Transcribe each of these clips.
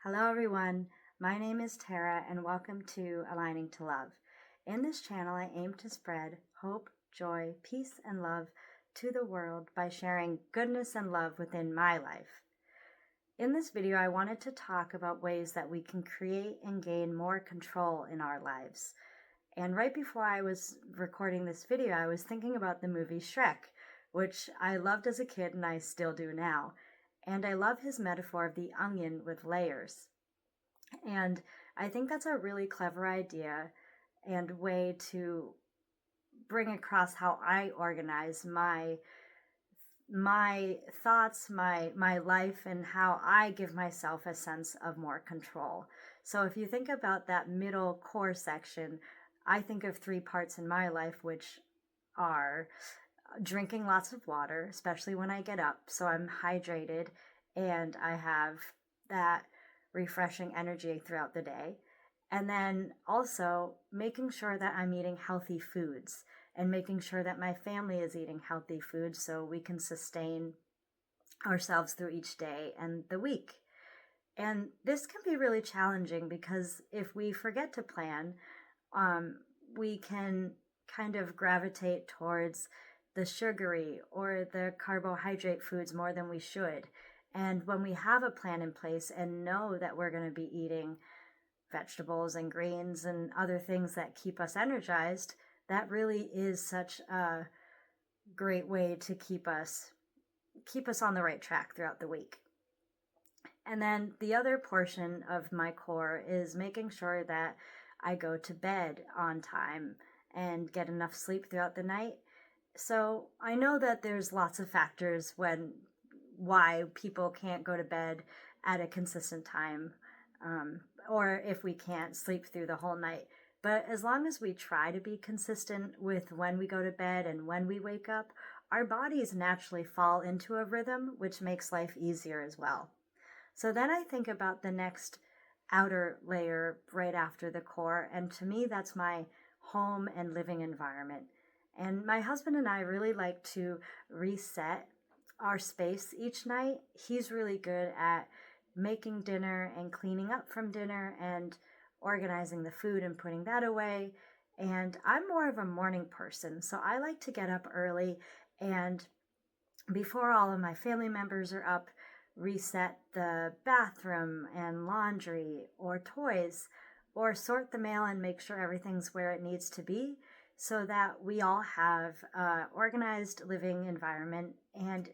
Hello, everyone. My name is Tara, and welcome to Aligning to Love. In this channel, I aim to spread hope, joy, peace, and love to the world by sharing goodness and love within my life. In this video, I wanted to talk about ways that we can create and gain more control in our lives. And right before I was recording this video, I was thinking about the movie Shrek, which I loved as a kid and I still do now. And I love his metaphor of the onion with layers. And I think that's a really clever idea and way to bring across how I organize my thoughts, my life, and how I give myself a sense of more control. So if you think about that middle core section, I think of three parts in my life, which are drinking lots of water, especially when I get up, so I'm hydrated and I have that refreshing energy throughout the day. And then also making sure that I'm eating healthy foods and making sure that my family is eating healthy foods so we can sustain ourselves through each day and the week. And this can be really challenging because if we forget to plan, we can kind of gravitate towards the sugary or the carbohydrate foods more than we should. And when we have a plan in place and know that we're going to be eating vegetables and greens and other things that keep us energized, that really is such a great way to keep us on the right track throughout the week. And then the other portion of my core is making sure that I go to bed on time and get enough sleep throughout the night. So I know that there's lots of factors why people can't go to bed at a consistent time, or if we can't sleep through the whole night. But as long as we try to be consistent with when we go to bed and when we wake up, our bodies naturally fall into a rhythm, which makes life easier as well. So then I think about the next outer layer right after the core, and to me, that's my home and living environment. And my husband and I really like to reset our space each night. He's really good at making dinner and cleaning up from dinner and organizing the food and putting that away. And I'm more of a morning person, so I like to get up early and before all of my family members are up, reset the bathroom and laundry or toys, or sort the mail and make sure everything's where it needs to be so that we all have an organized living environment. And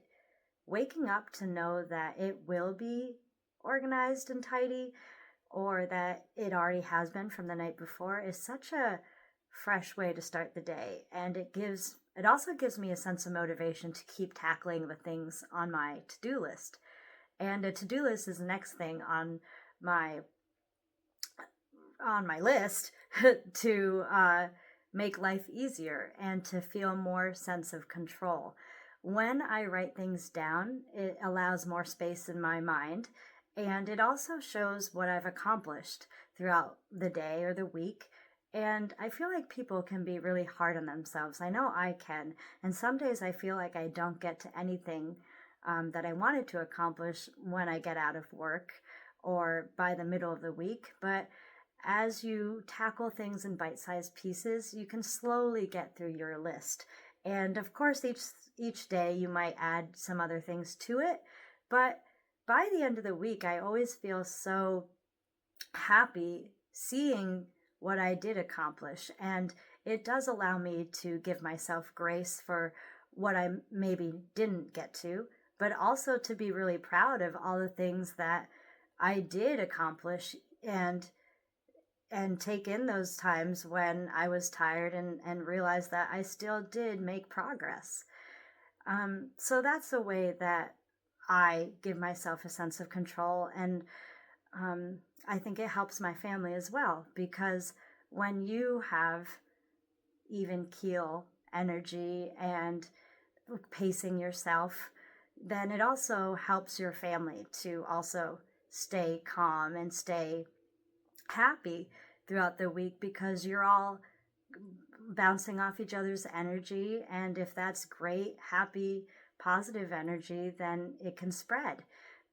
waking up to know that it will be organized and tidy or that it already has been from the night before is such a fresh way to start the day. And it also gives me a sense of motivation to keep tackling the things on my to-do list. And a to-do list is the next thing on my list to make life easier and to feel more sense of control. When I write things down, it allows more space in my mind, and it also shows what I've accomplished throughout the day or the week. And I feel like people can be really hard on themselves. I know I can. And some days I feel like I don't get to anything that I wanted to accomplish when I get out of work or by the middle of the week. But as you tackle things in bite-sized pieces, you can slowly get through your list. And of course, each day you might add some other things to it. But by the end of the week, I always feel so happy seeing what I did accomplish. And it does allow me to give myself grace for what I maybe didn't get to, but also to be really proud of all the things that I did accomplish and take in those times when I was tired and realize that I still did make progress. So that's a way that I give myself a sense of control. And I think it helps my family as well, because when you have even keel energy and pacing yourself, then it also helps your family to also stay calm and stay happy throughout the week, because you're all bouncing off each other's energy. And if that's great, happy, positive energy, then it can spread.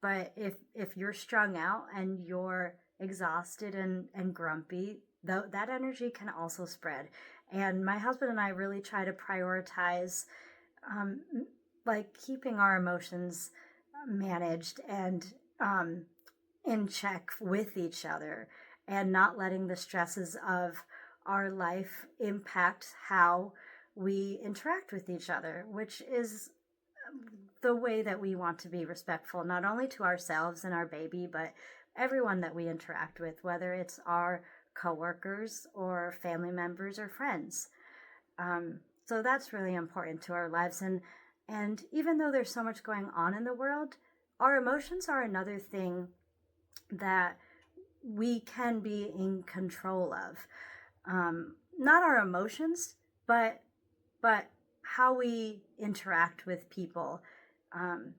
But if you're strung out and you're exhausted and grumpy, that energy can also spread. And my husband and I really try to prioritize um, like keeping our emotions managed and um, in check with each other, and not letting the stresses of our life impact how we interact with each other, which is the way that we want to be respectful, not only to ourselves and our baby, but everyone that we interact with, whether it's our coworkers or family members or friends. So that's really important to our lives. And even though there's so much going on in the world, our emotions are another thing that we can be in control of. Not our emotions, but but how we interact with people,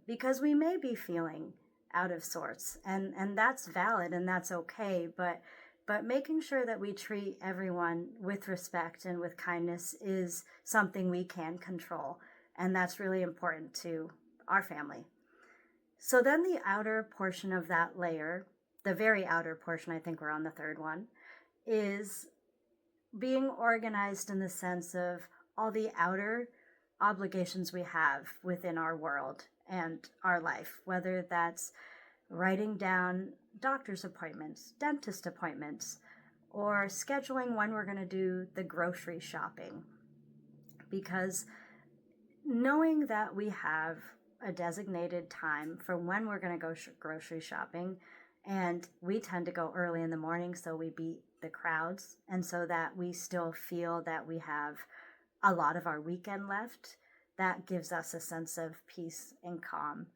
because we may be feeling out of sorts, and that's valid and that's okay. But making sure that we treat everyone with respect and with kindness is something we can control, and that's really important to our family. So then the outer portion of that layer, the very outer portion, I think we're on the third one, is being organized in the sense of all the outer obligations we have within our world and our life, whether that's writing down doctor's appointments, dentist appointments, or scheduling when we're going to do the grocery shopping. Because knowing that we have a designated time for when we're going to go grocery shopping, and we tend to go early in the morning so we beat the crowds, and so that we still feel that we have a lot of our weekend left, that gives us a sense of peace and calm.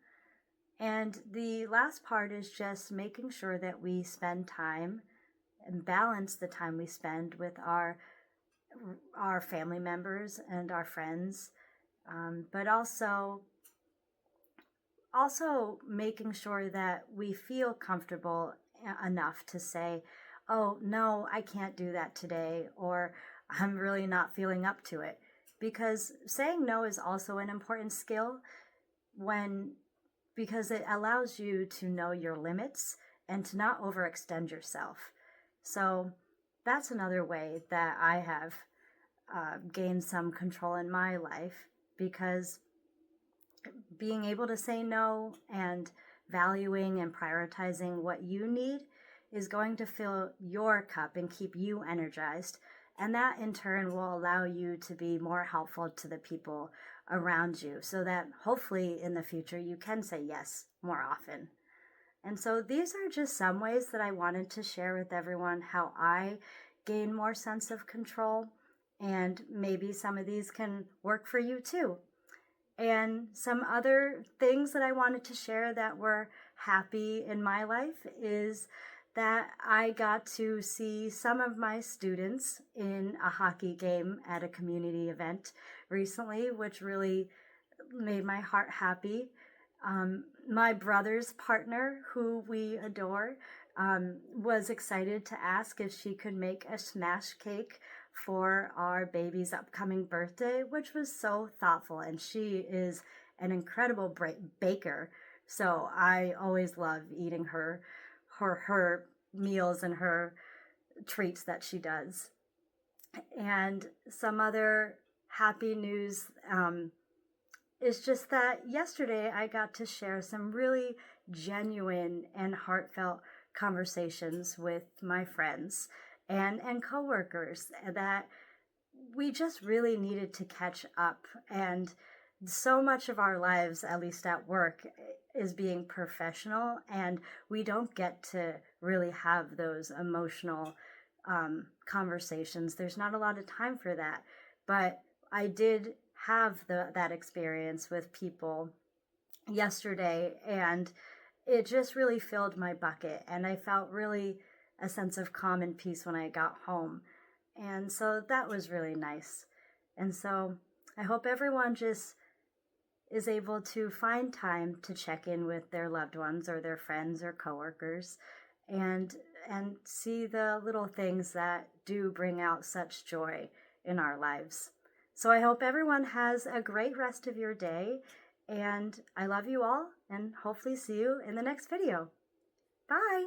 And the last part is just making sure that we spend time and balance the time we spend with our family members and our friends, but also making sure that we feel comfortable enough to say, oh, no, I can't do that today, or I'm really not feeling up to it. Because saying no is also an important skill because it allows you to know your limits and to not overextend yourself. So that's another way that I have gained some control in my life, because being able to say no and valuing and prioritizing what you need is going to fill your cup and keep you energized. And that in turn will allow you to be more helpful to the people around you, so that hopefully in the future you can say yes more often. And so these are just some ways that I wanted to share with everyone how I gain more sense of control. And maybe some of these can work for you too. And some other things that I wanted to share that were happy in my life is that I got to see some of my students in a hockey game at a community event recently, which really made my heart happy. My brother's partner, who we adore, was excited to ask if she could make a smash cake for our baby's upcoming birthday, which was so thoughtful. And she is an incredible baker, so I always love eating her meals and her treats that she does. And some other happy news is just that yesterday I got to share some really genuine and heartfelt conversations with my friends and coworkers that we just really needed to catch up. And so much of our lives, at least at work, is being professional, and we don't get to really have those emotional conversations. There's not a lot of time for that. But I did have that experience with people yesterday, and it just really filled my bucket, and I felt really a sense of calm and peace when I got home. And so that was really nice. And so I hope everyone just is able to find time to check in with their loved ones or their friends or coworkers, and see the little things that do bring out such joy in our lives. So I hope everyone has a great rest of your day, And I love you all, and hopefully see you in the next video. Bye!